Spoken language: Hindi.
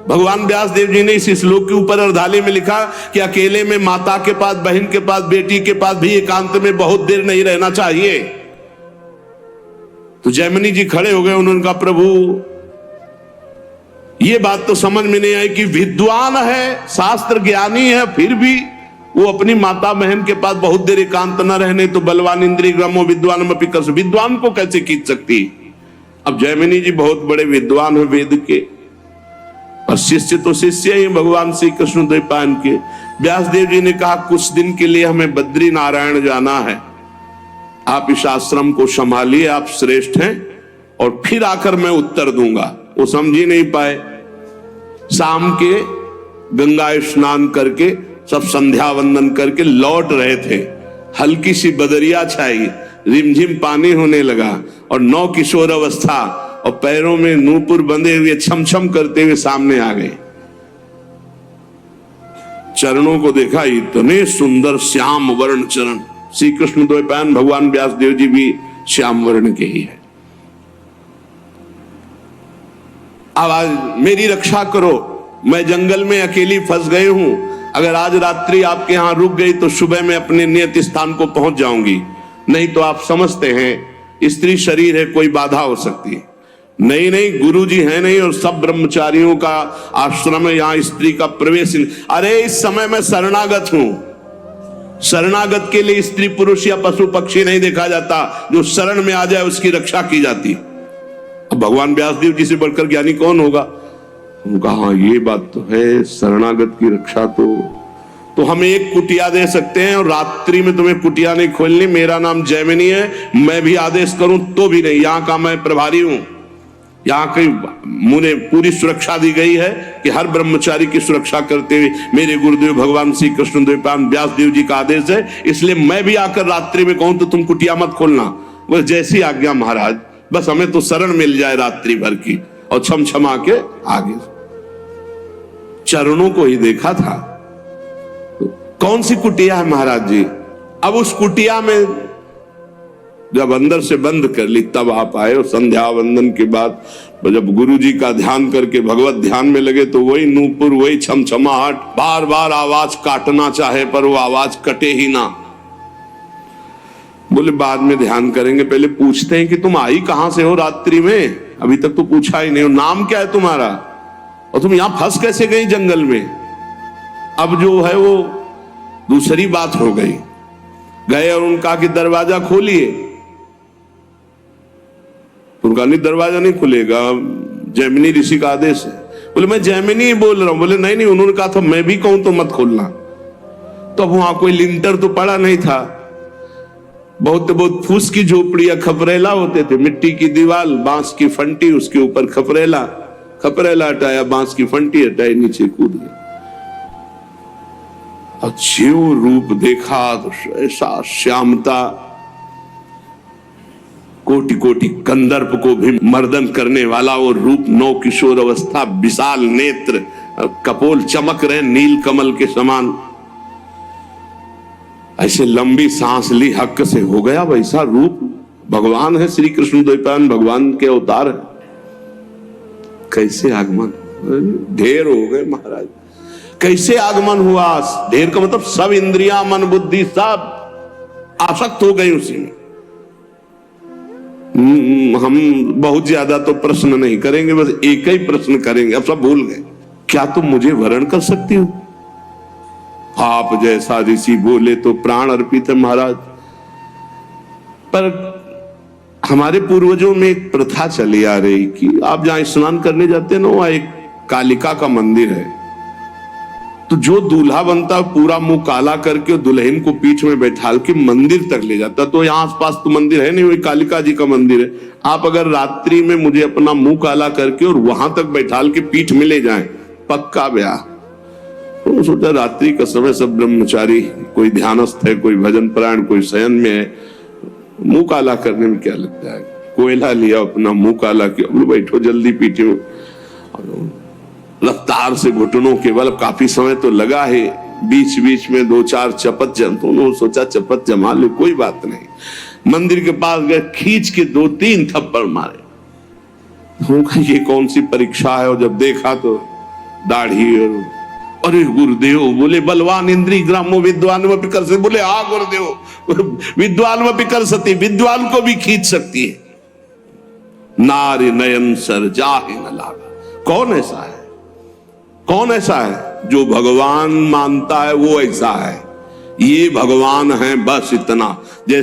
भगवान व्यास देव जी ने इस श्लोक के ऊपर अर्धाले में लिखा कि अकेले में माता के पास, बहन के पास, बेटी के पास भी एकांत में बहुत देर नहीं रहना चाहिए। तो जैमिनी जी खड़े हो गए, उन्होंने कहा प्रभु ये बात तो समझ में नहीं आई कि विद्वान है, शास्त्र ज्ञानी है, फिर भी वो अपनी माता बहन के पास बहुत देर एकांत न रहने तो बलवान इंद्रिय ग्रामो विद्वान मपिकस, विद्वान को कैसे खींच सकती। अब जैमिनी जी बहुत बड़े विद्वान है वेद के, और शिष्य तो शिष्य ही भगवान श्री कृष्ण द्वैपायन के। व्यास देव जी ने कहा कुछ दिन के लिए हमें बद्री नारायण जाना है, आप इस आश्रम को संभालिए, आप श्रेष्ठ हैं, और फिर आकर मैं उत्तर दूंगा। वो समझ ही नहीं पाए। शाम के गंगा स्नान करके सब संध्या वंदन करके लौट रहे थे, हल्की सी बदरिया छाई, रिमझिम पानी होने लगा, और नौ किशोर अवस्था और पैरों में नूपुर बंधे हुए छमछम करते हुए सामने आ गए। चरणों को देखा, इतने सुंदर श्याम वर्ण चरण। श्री कृष्ण द्वैपायन भगवान व्यास देव जी भी श्याम वर्ण के ही है। अब आज मेरी रक्षा करो, मैं जंगल में अकेली फंस गई हूं, अगर आज रात्रि आपके यहां रुक गई तो सुबह मैं अपने नियत स्थान को पहुंच जाऊंगी, नहीं तो आप समझते हैं स्त्री शरीर है, कोई बाधा हो सकती है। नहीं नहीं, गुरु जी है नहीं, और सब ब्रह्मचारियों का आश्रम है, यहां स्त्री का प्रवेश। अरे इस समय मैं शरणागत हूं, शरणागत के लिए स्त्री पुरुष या पशु पक्षी नहीं देखा जाता, जो शरण में आ जाए उसकी रक्षा की जाती। अब भगवान व्यासदेव जी से बढ़कर ज्ञानी कौन होगा। उनका हाँ ये बात तो है, शरणागत की रक्षा तो हम एक कुटिया दे सकते हैं, और रात्रि में तुम्हें कुटिया नहीं खोलनी। मेरा नाम जैमिनी है, मैं भी आदेश करूं तो भी नहीं, यहां का मैं प्रभारी हूं। यहाँ की मुझे पूरी सुरक्षा दी गई है कि हर ब्रह्मचारी की सुरक्षा करते हुए मेरे गुरुदेव भगवान श्री कृष्ण द्वैपायन व्यास देव जी का आदेश है, इसलिए मैं भी आकर रात्रि में कहूं तो तुम कुटिया मत खोलना। बस जैसी आज्ञा महाराज, बस हमें तो शरण मिल जाए रात्रि भर की, और छमछमा के आगे। चरणों को ही देखा था। कौन सी कुटिया है महाराज जी। अब उस कुटिया में जब अंदर से बंद कर ली तब आप आए, और संध्या वंदन के बाद जब गुरु जी का ध्यान करके भगवत ध्यान में लगे तो वही नूपुर, वही छमछमाहट, बार बार आवाज काटना चाहे पर वो आवाज कटे ही ना। बोले बाद में ध्यान करेंगे, पहले पूछते हैं कि तुम आई कहां से हो रात्रि में, अभी तक तो पूछा ही नहीं, नाम क्या है तुम्हारा, और तुम यहां फंस कैसे गई जंगल में। अब जो है वो दूसरी बात हो गई। गए और उनका कि दरवाजा खोलिए, उनका नहीं दरवाजा नहीं खुलेगा, जैमिनी ऋषि का आदेश है। बोले मैं जैमिनी ही बोल रहा हूं। बोले नहीं नहीं, उन्होंने कहा था मैं भी कहूं तो मत खोलना। तो अब वहां कोई लिंटर तो पड़ा नहीं था, बहुत बहुत फूस की झोपड़ियां, खपरेला होते थे, मिट्टी की दीवार, बांस की फंटी, उसके ऊपर खपरेला, खपरेला हटाया, बांस की फंटी हटाई, नीचे कूद गए। अच्छी रूप देखा तो ऐसा श्यामता, कोटि कोटि कंदर्प को भी मर्दन करने वाला वो रूप, नौ किशोर अवस्था, विशाल नेत्र, कपोल चमक रहे नील कमल के समान। ऐसे लंबी सांस ली, हक से हो गया वैसा रूप। भगवान है श्री कृष्ण द्वैपायन, भगवान के अवतार है। कैसे आगमन, ढेर हो गए महाराज। कैसे आगमन हुआ, ढेर का मतलब सब इंद्रियां, मन बुद्धि सब आसक्त हो गई उसी में। हम बहुत ज्यादा तो प्रश्न नहीं करेंगे, बस एक ही प्रश्न करेंगे, अब सब भूल गए। क्या तुम मुझे वरण कर सकती हो। आप जैसा ऋषि बोले तो प्राण अर्पित है महाराज। पर हमारे पूर्वजों में एक प्रथा चली आ रही कि आप जहां स्नान करने जाते हैं ना, वहां एक कालिका का मंदिर है, तो जो दूल्हा बनता पूरा मुंह काला करके दुल्हन को पीठ में बैठाल के मंदिर तक ले जाता। तो यहाँ आसपास तो मंदिर है नहीं, वही कालिका जी का मंदिर है। आप अगर रात्रि में मुझे अपना मुंह काला करके और वहां तक बैठाल के पीठ में ले जाएं, पक्का ब्याह। तो सोचा रात्रि का समय, सब ब्रह्मचारी, कोई ध्यानस्थ है, कोई भजन परायण, कोई शयन में है, मुंह काला करने में क्या लगता है। कोयला लिया, अपना मुंह काला किया, बैठो जल्दी पीठे में, रफ्तार से घुटनों के बल, काफी समय तो लगा है, बीच बीच में दो चार चपत जम, तो उन्होंने सोचा चपत जमा ले, कोई बात नहीं। मंदिर के पास गए, खींच के 2-3 थप्पड़ मारे। ये कौन सी परीक्षा है। और जब देखा तो दाढ़ी और अरे गुरुदेव बोले बलवान इंद्री ग्रामो विद्वान में पिकर से, बोले हाँ गुरुदेव विद्वान में पिकर सती, विद्वान को भी खींच सकती है। नारी नयन सर जाहि न लागा। कौन ऐसा है, कौन ऐसा है जो भगवान मानता है वो ऐसा है। ये भगवान है बस इतना। जैसे